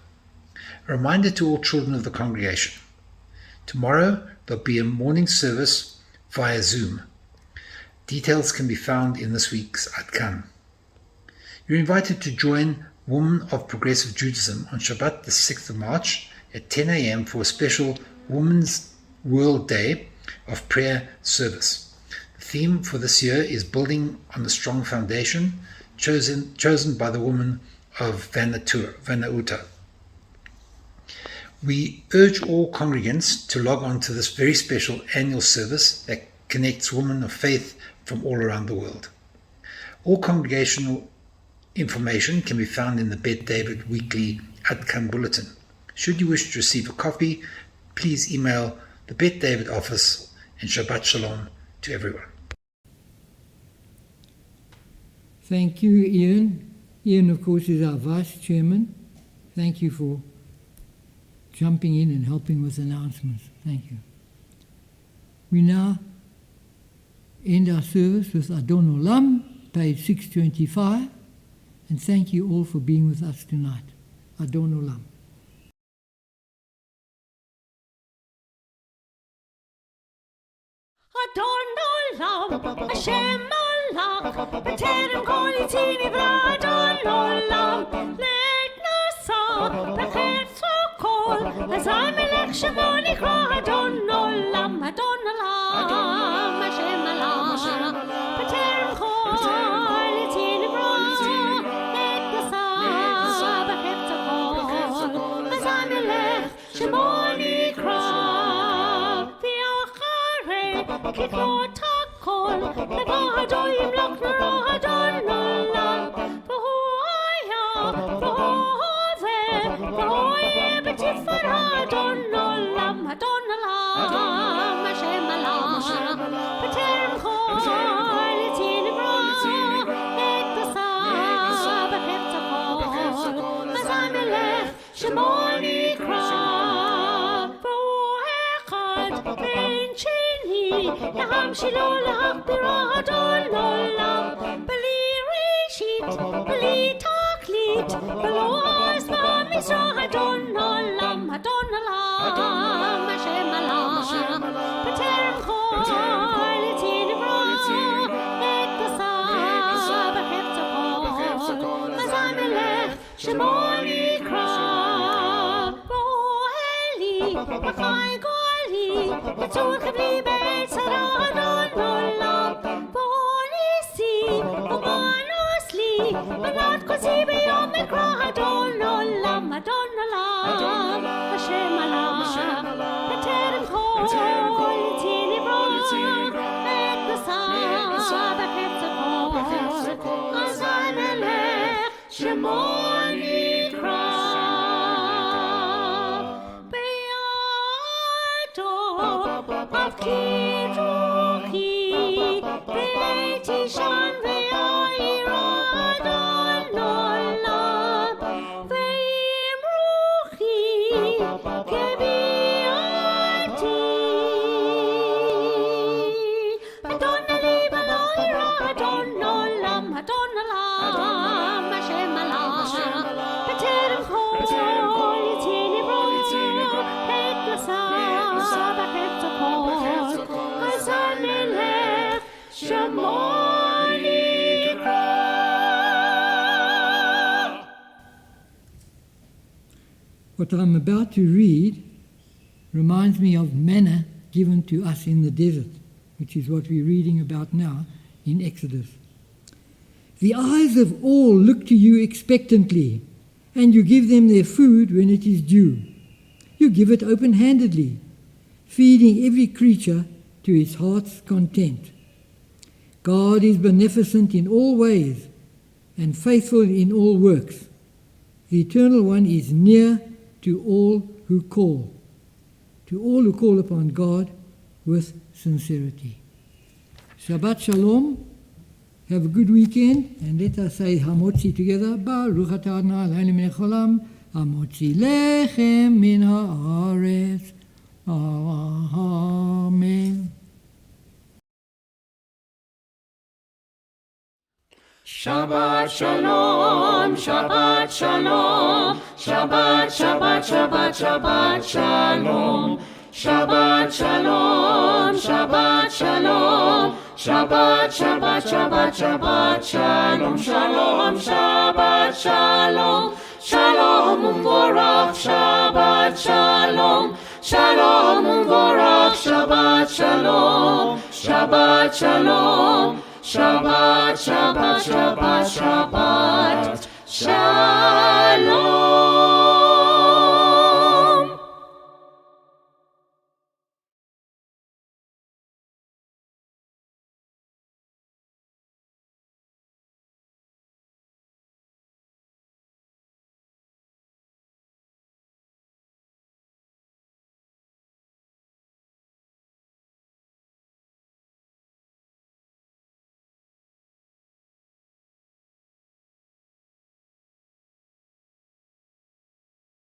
A reminder to all children of the congregation. Tomorrow there'll be a morning service via Zoom. Details can be found in this week's Adkan. You're invited to join Women of Progressive Judaism on Shabbat the 6th of March at 10 a.m. for a special Women's World Day of Prayer service. The theme for this year is Building on the Strong Foundation, chosen by the women of Vanuatu. We urge all congregants to log on to this very special annual service that connects women of faith from all around the world. All congregational information can be found in the Bet David Weekly Adkan Bulletin. Should you wish to receive a copy, please email the Bet David office, and Shabbat Shalom to everyone. Thank you, Ian. Ian, of course, is our Vice Chairman. Thank you for jumping in and helping with announcements. Thank you. We now end our service with Adon Olam, page 625, and thank you all for being with us tonight. Adon Olam. Adon Olam, Hashem Malach, B'terem kol yitzini v'Adon Olam, Leit Nasa, B'chetz v'kol, Azai Melech Shemo Nikra, Adon Olam, Hashem Malach, B'terem kol yitzini v'Adon, Leit Nasa, B'chetz v'kol, Azai Melech Shemo Nikra, Kikot hakol, Nevado yimlok nara Adon Olam, V'hu haya, V'hu hoveh, V'hu yeh b'tifara Adon Olam, Hashem Malach, B'terem kol yitzin nivra, Et dasa b'chefz hakol, Azai melech Shemo nikra, V'hu echad ben Laham shilo lahakbira Adon Olam, B'li reshit, B'li taklit, B'lo azma mizrah Adon Olam, Hashem Malach, B'terem kol yitzin nivra, Et dasa b'chefz hakol, Azai melech בצור חבלי בעצרה אדון עולם בוא ניסי ובנוס לי בנת קוצי ביום מקרא אדון עולם השם עלה בטרם כל יציא נברא את נשא בחפץ הכל אז נלך שמו נקרא Avki ruchi, beiti shan ve'ayira adon olam, ve'im ruchi kebiati. Adon ali b'lo'ira adon olam, Hashem Allah, b'terem chol yitzin nivro, et nasa b'chefz hakol. What I'm about to read reminds me of manna given to us in the desert, which is what we're reading about now in Exodus. The eyes of all look to you expectantly, and you give them their food when it is due. You give it open-handedly, feeding every creature to its heart's content. God is beneficent in all ways and faithful in all works. The Eternal One is near to all who call upon God with sincerity. Shabbat Shalom. Have a good weekend, and let us say Hamotzi together. Baruch atah Adonai Eloheinu melech haolam, Hamotzi lechem min haaretz. Amen. Shabbat Shalom, Shabbat Shalom, Shabbat, Shabbat, Shabbat, Shabbat Shalom, Shabbat Shalom, Shabbat Shalom, Shabbat, Shabbat, Shabbat, Shabbat Shalom, Shalom, Shabbat Shalom, Shalom Umvorach, Shabbat Shalom, Shalom Umvorach, Shabbat Shalom, Shabbat Shalom, Shabbat, Shabbat, Shabbat, Shabbat, Shabbat.